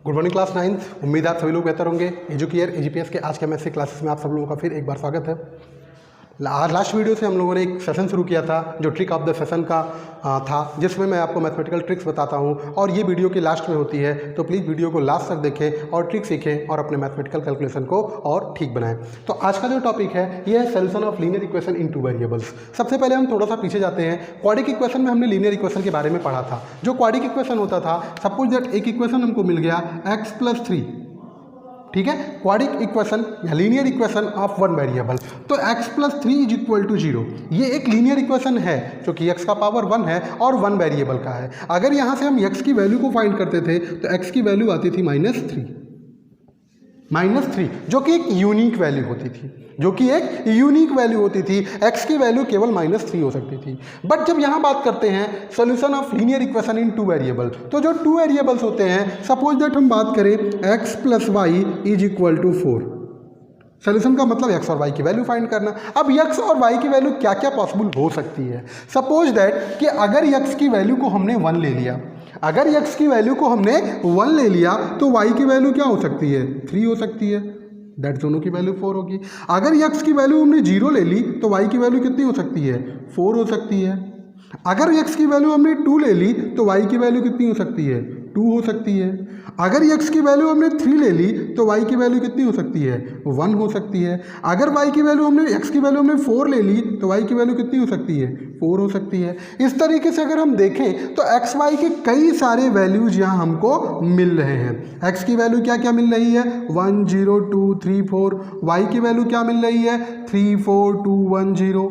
Good morning class 9। उम्मीद है आप सभी लोग बेहतर होंगे। एजुकेयर एजीपीएस के आज के मैथ्स क्लासेस में आप सब लोगों का फिर एक बार स्वागत है। आज लास्ट वीडियो से हम लोगों ने एक सेशन शुरू किया था जो ट्रिक ऑफ द सेशन का था, जिसमें मैं आपको मैथमेटिकल ट्रिक्स बताता हूं और ये वीडियो के लास्ट में होती है, तो प्लीज़ वीडियो को लास्ट तक देखें और ट्रिक सीखें और अपने मैथमेटिकल कैलकुलेशन को और ठीक बनाएं। तो आज का जो टॉपिक है ये है solution of linear equation in two variables. सबसे पहले हम थोड़ा सा पीछे जाते हैं। क्वाड्रिक इक्वेशन में हमने लीनियर इक्वेशन के बारे में पढ़ा था। जो क्वाड्रिक इक्वेशन होता था, सपोज दैट एक इक्वेशन हमको मिल गया x+3, ठीक है, क्वाड्रिक इक्वेशन या linear equation of one variable. तो x+3 = 0, ये एक लीनियर इक्वेशन है जो कि x का पावर 1 है और 1 वेरिएबल का है। अगर यहाँ से हम x की वैल्यू को फाइंड करते थे तो x की वैल्यू आती थी -3, जो कि एक यूनिक वैल्यू होती थी, x की वैल्यू केवल -3 हो सकती थी। बट जब यहाँ बात करते हैं solution of linear equation in two variable, तो जो टू वेरिएबल्स होते हैं, सपोज दैट हम बात करें x + y = 4। सोल्यूशन का मतलब x और y की वैल्यू फाइंड करना। अब x और y की वैल्यू क्या क्या पॉसिबल हो सकती है। सपोज दैट कि अगर x की वैल्यू को हमने 1 ले लिया, तो y की वैल्यू क्या हो सकती है, 3 हो सकती है। दैट दोनों की वैल्यू 4 होगी। अगर x की वैल्यू हमने 0 ले ली तो y की वैल्यू कितनी हो सकती है, 4 हो सकती है। अगर x की वैल्यू हमने 2 ले ली तो y की वैल्यू कितनी हो सकती है, 2 हो सकती है। अगर x की वैल्यू हमने 3 ले ली तो y की वैल्यू कितनी हो सकती है, 1 हो सकती है। अगर x की वैल्यू हमने 4 ले ली तो y की वैल्यू कितनी हो सकती है, 4 हो सकती है। इस तरीके से अगर हम देखें तो x y के कई सारे वैल्यूज यहाँ हमको मिल रहे हैं। x की वैल्यू क्या क्या मिल रही है, 1 0 2 3 4। y की वैल्यू क्या मिल रही है, 3 4 2 1 0।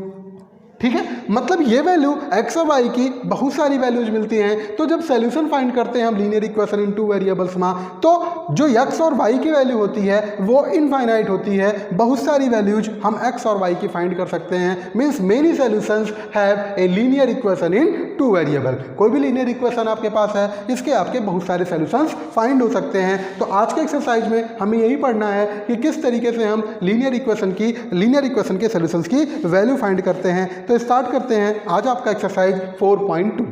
ठीक है, मतलब ये वैल्यू x और y की बहुत सारी वैल्यूज मिलती हैं। तो जब सॉल्यूशन फाइंड करते हैं हम linear equation in two variables में, तो जो x और y की वैल्यू होती है वो इनफाइनाइट होती है। बहुत सारी वैल्यूज हम x और y की फाइंड कर सकते हैं। Means many solutions have a linear equation in two variable. कोई भी लीनियर इक्वेशन आपके पास है, इसके आपके बहुत सारे सॉल्यूशंस फाइंड हो सकते हैं। तो आज के एक्सरसाइज में हमें यही पढ़ना है कि किस तरीके से हम लीनियर इक्वेशन के सॉल्यूशंस की वैल्यू फाइंड करते हैं। तो स्टार्ट करते हैं आज आपका exercise 4.2।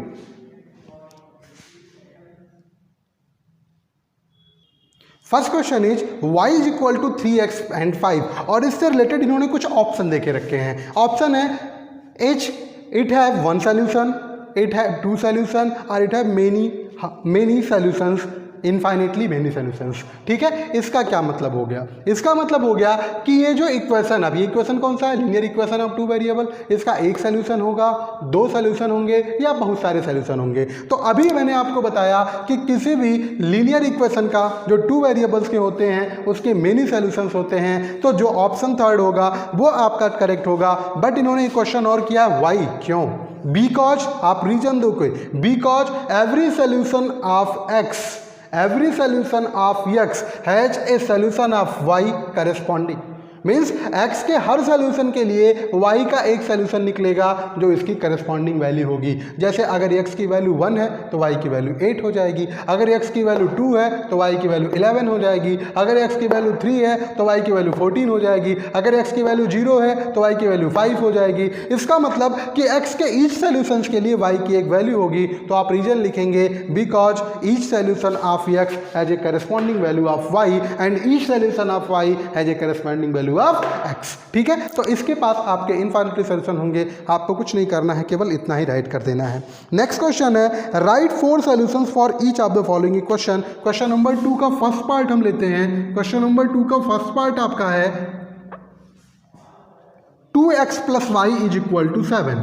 First question is y = 3x and 5, और इससे रिलेटेड इन्होंने कुछ ऑप्शन देके रखे हैं। ऑप्शन है it have 1 solution, it have 2 solution और it have many solutions, infinitely many solutions. ठीक है, इसका क्या मतलब हो गया, इसका मतलब हो गया कि ये जो इक्वेशन, अब ये इक्वेशन कौन सा है, linear equation of two variable, इसका एक सॉल्यूशन होगा, 2 सॉल्यूशन होंगे या बहुत सारे सॉल्यूशन होंगे। तो अभी मैंने आपको बताया कि किसी भी लीनियर इक्वेशन का जो टू वेरिएबल्स के होते हैं उसके मेनी सॉल्यूशंस होते हैं। तो जो ऑप्शन थर्ड होगा वो आपका करेक्ट होगा। बट इन्होंने एक क्वेश्चन और किया, वाई, क्यों, बिकॉज, आप रीजन दो कोई, because every solution of x has a solution of y corresponding। Means x के हर सॉल्यूशन के लिए y का एक सॉल्यूशन निकलेगा जो इसकी करस्पॉन्डिंग वैल्यू होगी। जैसे अगर x की वैल्यू 1 है तो y की वैल्यू 8 हो जाएगी, अगर x की वैल्यू 2 है तो y की वैल्यू 11 हो जाएगी, अगर x की वैल्यू 3 है तो y की वैल्यू 14 हो जाएगी, अगर x की वैल्यू 0 है तो y की वैल्यू 5 हो जाएगी। इसका मतलब कि x के ईच सॉल्यूशन के लिए y की एक वैल्यू होगी। तो आप रीजन लिखेंगे because each solution of x has a corresponding value of y and each solution of y has a corresponding value of x। ठीक है, तो इसके पास आपके इनफाइनाइट सॉल्यूशन होंगे, आपको कुछ नहीं करना है, केवल इतना ही राइट कर देना है। नेक्स्ट क्वेश्चन है, right 4 solutions for each of the following equation. Question number 2 का फर्स्ट पार्ट हम लेते हैं। क्वेश्चन नंबर 2 का फर्स्ट पार्ट आपका है 2x + y = 7।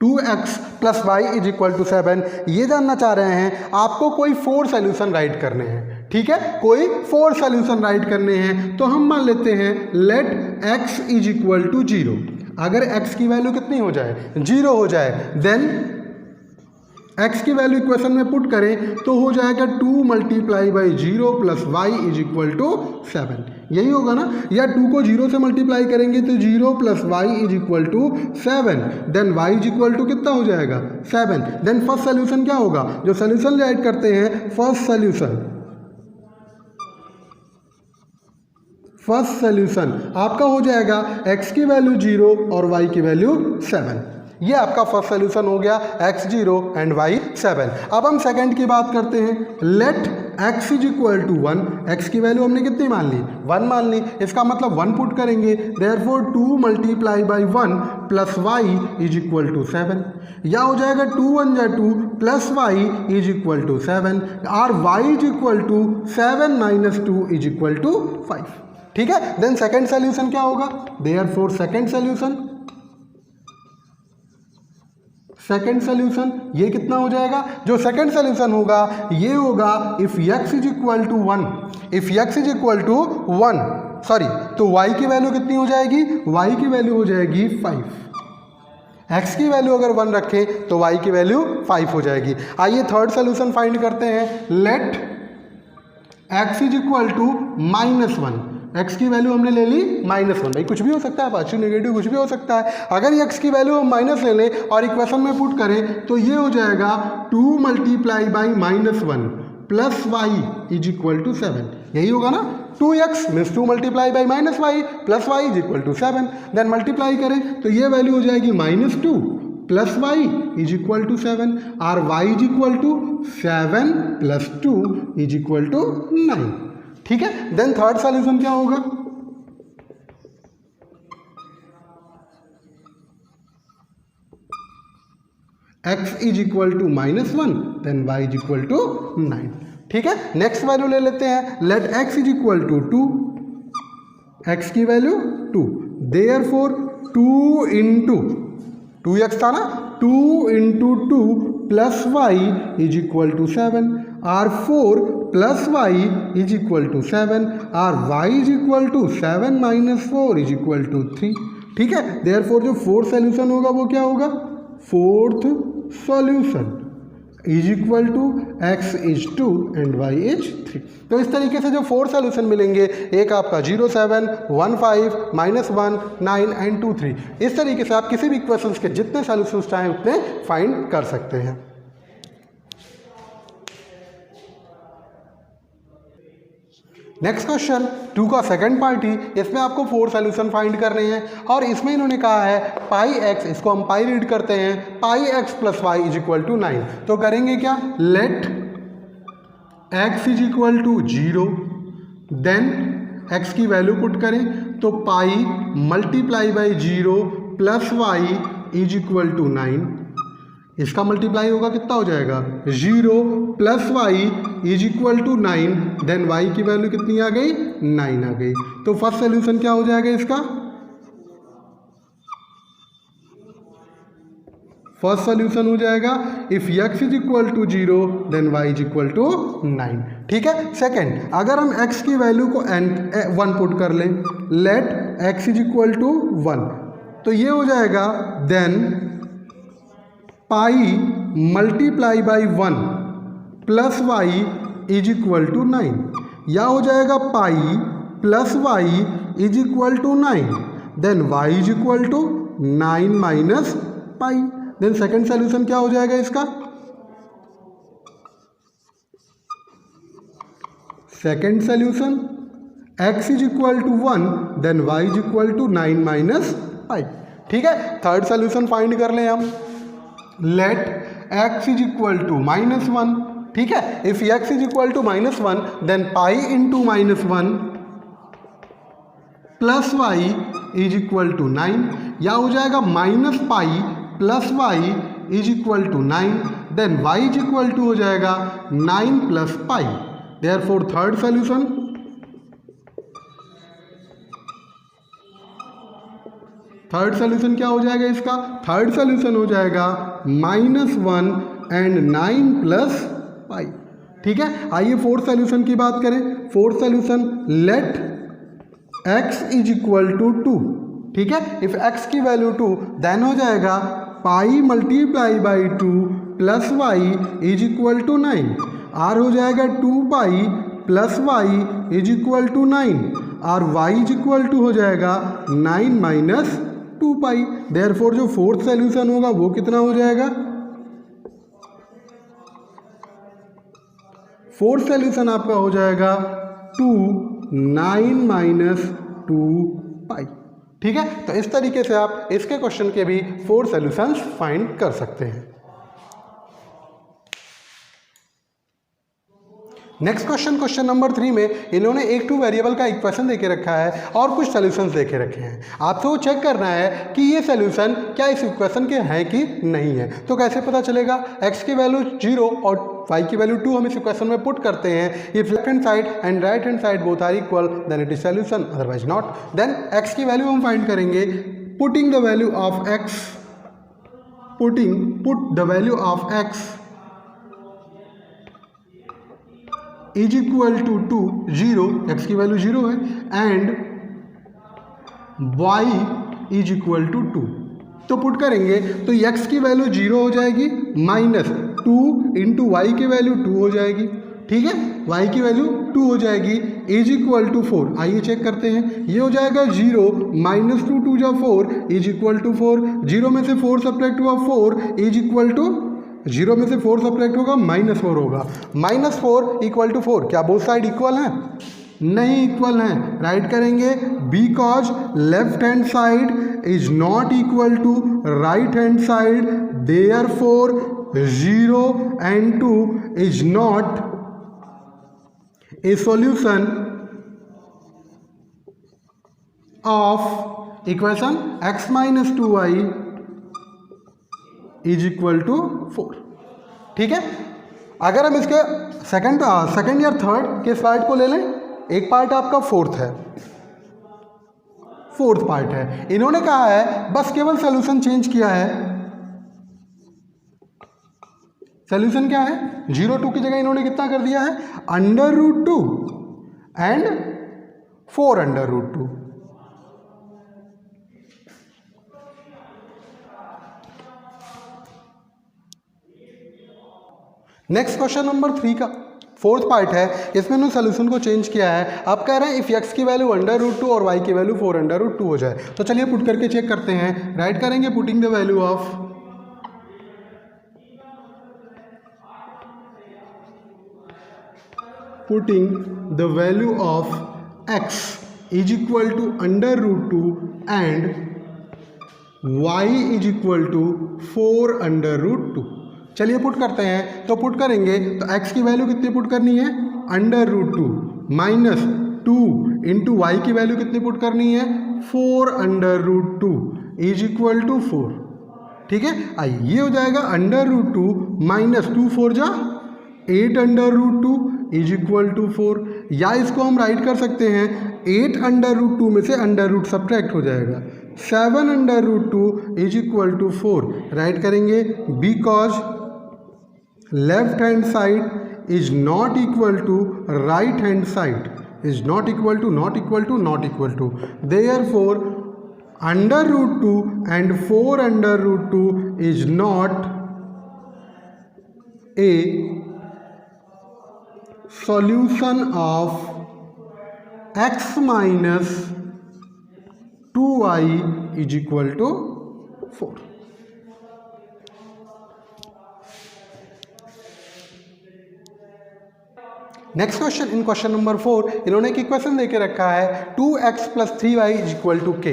2x + y = 7, ये जानना चाह रहे हैं आपको कोई 4 सॉल्यूशन राइट करने हैं। ठीक है, कोई 4 सॉल्यूशन राइट करने हैं। तो हम मान लेते हैं लेट x = 0। अगर x की वैल्यू कितनी हो जाए, 0 हो जाए, देन x की वैल्यू इक्वेशन में पुट करें तो हो जाएगा 2 × 0 + y = 7। यही होगा ना, या 2 को 0 से मल्टीप्लाई करेंगे तो 0 + y = 7। देन y = कितना हो जाएगा, 7। देन फर्स्ट सॉल्यूशन क्या होगा, जो सॉल्यूशन राइट करते हैं, फर्स्ट सॉल्यूशन आपका हो जाएगा x की वैल्यू 0 और y की वैल्यू 7। ये आपका फर्स्ट सोल्यूशन हो गया x0 एंड y7। अब हम सेकंड की बात करते हैं। Let x is equal to 1, x की वैल्यू हमने कितनी मान ली? 1 मान ली। इसका मतलब 1 पुट करेंगे, therefore 2 multiply by 1 plus y is equal to 7। या हो जाएगा 2 1 जा 2 plus y is equal to 7 और y is equal to 7 minus 2 is equal to 5। ठीक है, देन सेकंड सोल्यूशन क्या होगा? देयरफॉर सेकंड सोल्यूशन ये कितना हो जाएगा? जो सेकंड सोल्यूशन होगा ये होगा if x is equal to 1, if x is equal to 1 sorry, तो y की वैल्यू कितनी हो जाएगी? y की वैल्यू हो जाएगी 5। x की वैल्यू अगर 1 रखें तो y की वैल्यू 5 हो जाएगी। आइए थर्ड सोल्यूशन फाइंड करते हैं। Let x is equal to -1, x की वैल्यू हमने ले ली -1। भाई कुछ भी हो सकता है, पॉजिटिव नेगेटिव कुछ भी हो सकता है। अगर x की वैल्यू हम माइनस ले लें और इक्वेशन में पुट करें तो ये हो जाएगा 2 multiply by -1 plus y is equal to 7। यही होगा ना, 2x means 2 multiply by -y plus y is equal to 7। Then multiply करें तो ये वैल्यू हो जाएगी -2 plus y is equal to 7 और y is equal to 7 plus 2 is equal to 9। ठीक है, देन थर्ड सॉल्यूशन क्या होगा? x is equal to -1 then y is equal to 9। ठीक है, नेक्स्ट वैल्यू ले लेते हैं। Let x is equal to 2, x की वैल्यू 2, देयरफॉर 2 इंटू 2x था ना, 2 into 2 plus y is equal to 7 और 4 plus y is equal to 7 और y is equal to 7 minus 4 is equal to 3। ठीक है, देयरफॉर जो फोर्थ सोल्यूशन होगा वो क्या होगा? Fourth solution is equal to x is 2 and y is 3। तो इस तरीके से जो 4 सॉल्यूशन मिलेंगे, एक आपका 0 7 1 5 -1 9 एंड 2 3। इस तरीके से आप किसी भी इक्वेशंस के जितने सॉल्यूशंस चाहें उतने फाइंड कर सकते हैं। नेक्स्ट क्वेश्चन 2 का सेकंड पार्टी, इसमें आपको 4 सॉल्यूशन फाइंड करने हैं और इसमें इन्होंने कहा है पाई x, इसको हम पाई रीड करते हैं, pi x plus Y is equal to 9। तो करेंगे क्या? Let x is equal to 0, then x की वैल्यू पुट करें तो pi multiply by 0 plus Y is equal to 9। इसका मल्टीप्लाई होगा कितना हो जाएगा? 0 plus Y is equal to 9, then y की वैल्यू कितनी आ गई? 9 आ गई। तो फर्स्ट सोल्यूशन क्या हो जाएगा इसका? फर्स्ट सोल्यूशन हो जाएगा if x is equal to 0 then y is equal to 9। ठीक है, सेकेंड अगर हम x की वैल्यू को 1 पुट कर लें, let x is equal to 1, तो ये हो जाएगा then pi multiply by 1 plus Y is equal to 9, या हो जाएगा pi plus Y is equal to 9, then Y is equal to 9 minus pi. Then second solution क्या हो जाएगा इसका? Second solution x is equal to 1 then y is equal to 9 minus pi. ठीक है, third solution find कर लें हम। Let x is equal to -1। ठीक है, if x is equal to -1 then pi into -1 plus Y is equal to 9, या हो जाएगा minus pi plus Y is equal to 9, then y is equal to हो जाएगा 9 plus pi. Therefore third solution क्या हो जाएगा इसका? थर्ड सोल्यूशन हो जाएगा -1 एंड 9 प्लस पाई। ठीक है, आइए फोर्थ सोल्यूशन की बात करें। Fourth solution let x is equal to 2। ठीक है, इफ x की वैल्यू 2 देन हो जाएगा pi multiply by 2 plus Y is equal to 9, or हो जाएगा 2 pi plus Y is equal to 9 और y इज इक्वल टू हो जाएगा 9 माइनस 2 पाई। देयरफॉर जो फोर्थ सोल्यूशन होगा वो कितना हो जाएगा? फोर्थ सोल्यूशन आपका हो जाएगा 2 9 माइनस 2 पाई। ठीक है, तो इस तरीके से आप इसके क्वेश्चन के भी 4 सॉल्यूशंस फाइंड कर सकते हैं। नेक्स्ट क्वेश्चन, क्वेश्चन नंबर 3 में इन्होंने एक 2 वेरिएबल का इक्वेशन देके रखा है और कुछ सॉल्यूशंस देके रखे हैं। आपको वो चेक करना है कि ये सॉल्यूशन क्या इस इक्वेशन के हैं कि नहीं है। तो कैसे पता चलेगा? x की वैल्यू 0 और y की वैल्यू 2 हम इस इक्वेशन में पुट करते हैं। If left hand side and right hand side both are equal then it is solution, otherwise not. Then x की वैल्यू हम फाइंड करेंगे, putting the value of x, put the value of x is equal to 0, x की value 0 है, and y is equal to 2। तो put करेंगे तो x की value 0 हो जाएगी, माइनस 2 इंटू वाई की वैल्यू 2 हो जाएगी। ठीक है, y की वैल्यू 2 हो जाएगी, इज इक्वल टू 4। आइए चेक करते हैं, ये हो जाएगा 0 माइनस 2 2 जा 4 इज इक्वल टू 4। 0 में से 4 सब्ट्रैक्ट हुआ 4 इज इक्वल टू 0 में से 4 सब्ट्रैक्ट होगा -4 होगा। -4 इक्वल टू 4, क्या बोथ साइड इक्वल हैं? नहीं इक्वल हैं। राइट करेंगे, because left hand side is not equal to right hand side, therefore 0 and 2 is not a solution of equation x minus 2y is equal to 4। ठीक है, अगर हम इसके सेकंड या थर्ड के पार्ट को ले लें, एक पार्ट आपका फोर्थ पार्ट है। इन्होंने कहा है बस केवल सॉल्यूशन चेंज किया है। सॉल्यूशन क्या है? 0 2 की जगह इन्होंने कितना कर दिया है? √2 एंड 4√2। नेक्स्ट क्वेश्चन नंबर 3 का 4th पार्ट है, इसमें उन्होंने सोल्यूशन को चेंज किया है। आप कह रहे हैं इफ x की वैल्यू √2 और y की वैल्यू 4√2 हो जाए। तो चलिए पुट करके चेक करते हैं। राइट करेंगे, putting the value of x is equal to √2 and y is equal to 4√2। चलिए पुट करते हैं। तो पुट करेंगे तो x की वैल्यू कितनी पुट करनी है? √2 माइनस 2 इंटू वाई की वैल्यू कितनी पुट करनी है? 4√2 इज इक्वल टू 4। ठीक है, आइए ये हो जाएगा √2 माइनस 2 4 जा 8√2 इज इक्वल टू 4। या इसको हम राइट कर सकते हैं 8√2 में से अंडर सब्ट्रैक्ट हो जाएगा, 7√2 इज इक्वल टू 4। राइट करेंगे, because left hand side is not equal to right hand side, is not equal to, therefore √2 and 4√2 is not a solution of x minus 2y is equal to 4। Next question, in question number 4 इन्होंने एक equation देके रखा है 2x + 3y is equal to k।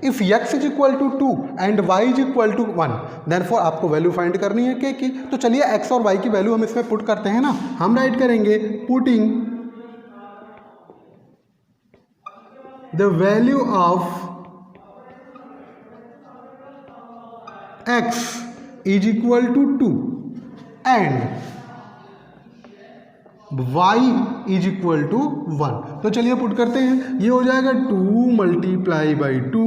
If x is equal to 2 and y is equal to 1, therefore आपको value find करनी है k की। तो चलिए x और y की वैल्यू हम इसमें पुट करते हैं ना। हम राइट करेंगे, putting the value of x is equal to 2 and y is equal to 1। तो चलिए पुट करते हैं। ये हो जाएगा 2 multiply by 2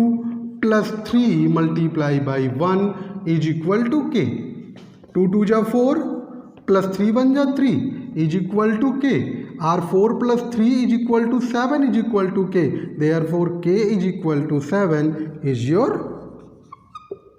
plus 3 multiply by 1 is equal to k। 2 2 जा 4 प्लस 3 1 जा 3 इज इक्वल टू k। और 4 plus 3 is equal to 7 is equal to k, therefore k is equal to 7 is your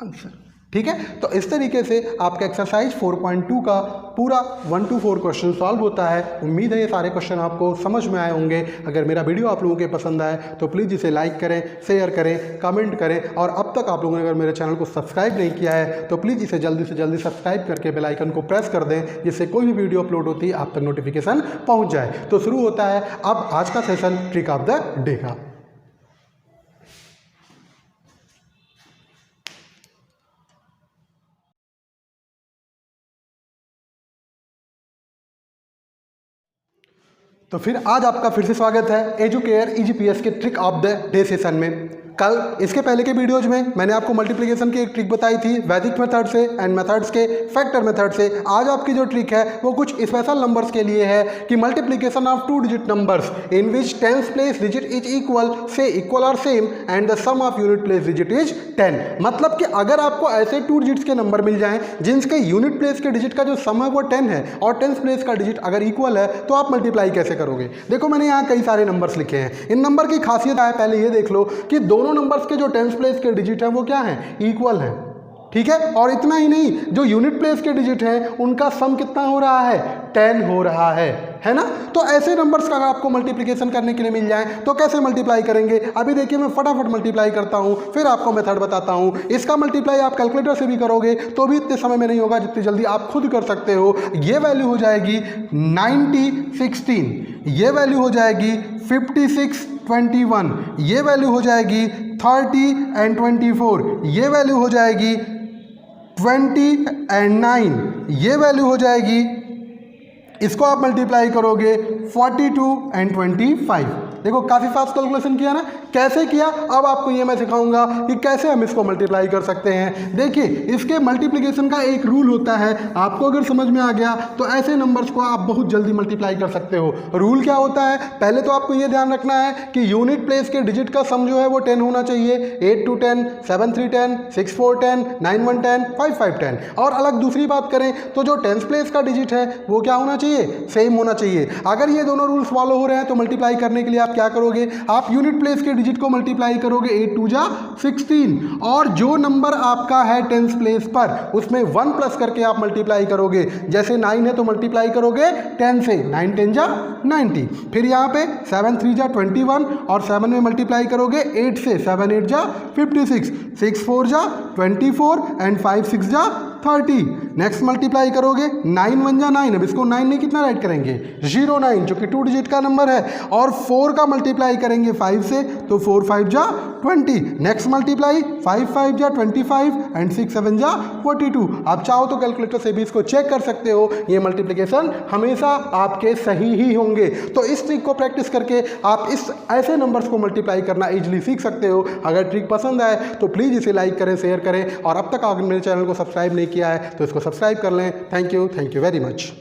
answer. ठीक है, तो इस तरीके से आपका एक्सरसाइज 4.2 का पूरा 1 to 4 क्वेश्चन सॉल्व होता है। उम्मीद है ये सारे क्वेश्चन आपको समझ में आए होंगे। अगर मेरा वीडियो आप लोगों के पसंद आए तो प्लीज़ इसे लाइक करें, शेयर करें, कमेंट करें, और अब तक आप लोगों ने अगर मेरे चैनल को सब्सक्राइब नहीं किया है तो प्लीज़ इसे जल्दी से जल्दी सब्सक्राइब करके बेल आइकन को प्रेस कर दें, जिससे कोई भी वीडियो अपलोड होती है आप तक नोटिफिकेशन पहुँच जाए। तो शुरू होता है अब आज का session trick of the day का। तो फिर आज आपका फिर से स्वागत है एजुकेयर EGPS के trick of the day session में। कल इसके पहले के वीडियोज में मैंने आपको मल्टीप्लिकेशन की एक ट्रिक बताई थी वैदिक मेथड से एंड मेथड्स के फैक्टर मेथड से। आज आपकी जो ट्रिक है वो कुछ स्पेशल नंबर्स के लिए है कि multiplication of 2 digit numbers in which tens place digit is equal से इक्वल और same and the sum of unit place digit is 10। मतलब कि अगर आपको ऐसे 2 डिजिट्स के नंबर मिल जाएं जिनके यूनिट प्लेस के डिजिट का जो सम है वो 10 है और टेंस प्लेस का डिजिट अगर इक्वल है तो आप मल्टीप्लाई कैसे करोगे। देखो मैंने यहाँ कई सारे नंबर्स लिखे हैं। इन नंबर की खासियत है, पहले ये देख लो कि दोनों नंबर्स के जो टेंस प्लेस के डिजिट हैं वो क्या हैं, इक्वल हैं। ठीक है, और इतना ही नहीं, जो यूनिट प्लेस के डिजिट हैं उनका सम कितना हो रहा है, 10 हो रहा है ना। तो ऐसे नंबर्स का अगर आपको मल्टीप्लिकेशन करने के लिए मिल जाए तो कैसे मल्टीप्लाई करेंगे, अभी देखिए मैं फटाफट मल्टीप्लाई करता हूं, फिर आपको मेथड बताता हूं। इसका मल्टीप्लाई आप कैलकुलेटर से भी करोगे तो भी इतने समय में नहीं होगा जितनी जल्दी आप खुद कर सकते हो। ये वैल्यू हो जाएगी 90 16, ये वैल्यू हो जाएगी 56 21, ये वैल्यू हो जाएगी 30 एंड 24, ये वैल्यू हो जाएगी 20 एंड 9, ये वैल्यू हो जाएगी, इसको आप मल्टीप्लाई करोगे 42 एंड 25। देखो काफ़ी फास्ट कैलकुलेशन किया ना। कैसे किया अब आपको ये मैं सिखाऊंगा कि कैसे हम इसको मल्टीप्लाई कर सकते हैं। देखिए इसके मल्टीप्लिकेशन का एक रूल होता है, आपको अगर समझ में आ गया तो ऐसे नंबर्स को आप बहुत जल्दी मल्टीप्लाई कर सकते हो। रूल क्या होता है, पहले तो आपको ये ध्यान रखना है कि यूनिट प्लेस के डिजिट का सम जो है वो 10 होना चाहिए। 8 2 10, 7 3 10, 6 4 10, 9 1 10, 5 5 10। और अलग दूसरी बात करें तो जो टेंस प्लेस का डिजिट है वो क्या होना चाहिए, सेम होना चाहिए। अगर ये दोनों रूल्स फॉलो हो रहे हैं तो मल्टीप्लाई करने के लिए आप क्या करोगे, आप यूनिट प्लेस के डिजिट को मल्टीप्लाई करोगे 8 2 जा 16 और जो नंबर आपका है टेंस प्लेस पर उसमें 1 प्लस करके आप मल्टीप्लाई करोगे। जैसे 9 है तो मल्टीप्लाई करोगे 10 से, 9 10 जा 90। फिर यहाँ पे 7 3 जा 21 और 7 में मल्टीप्लाई करोगे 8 से, 7 8 जा 56, 6 4 जा 24 एंड 5 6 जा 30। नेक्स्ट मल्टीप्लाई करोगे 9 1 जा 9, अब इसको 9 में कितना राइट करेंगे 0 9 जो कि 2 डिजिट का नंबर है, और 4 का मल्टीप्लाई करेंगे 5 से तो 4 5 जा 20। नेक्स्ट मल्टीप्लाई 5 5 जा 25 एंड 6 7 जा 42। आप चाहो तो कैलकुलेटर से भी इसको चेक कर सकते हो, ये मल्टीप्लिकेशन हमेशा आपके सही ही होंगे। तो इस ट्रिक को प्रैक्टिस करके आप इस ऐसे नंबर्स को मल्टीप्लाई करना इजीली सीख सकते हो। अगर ट्रिक पसंद आए तो प्लीज़ इसे लाइक करें, शेयर करें और अब तक अगर मेरे चैनल को सब्सक्राइब नहीं किया है तो इसको सब्सक्राइब कर लें। Thank you very much.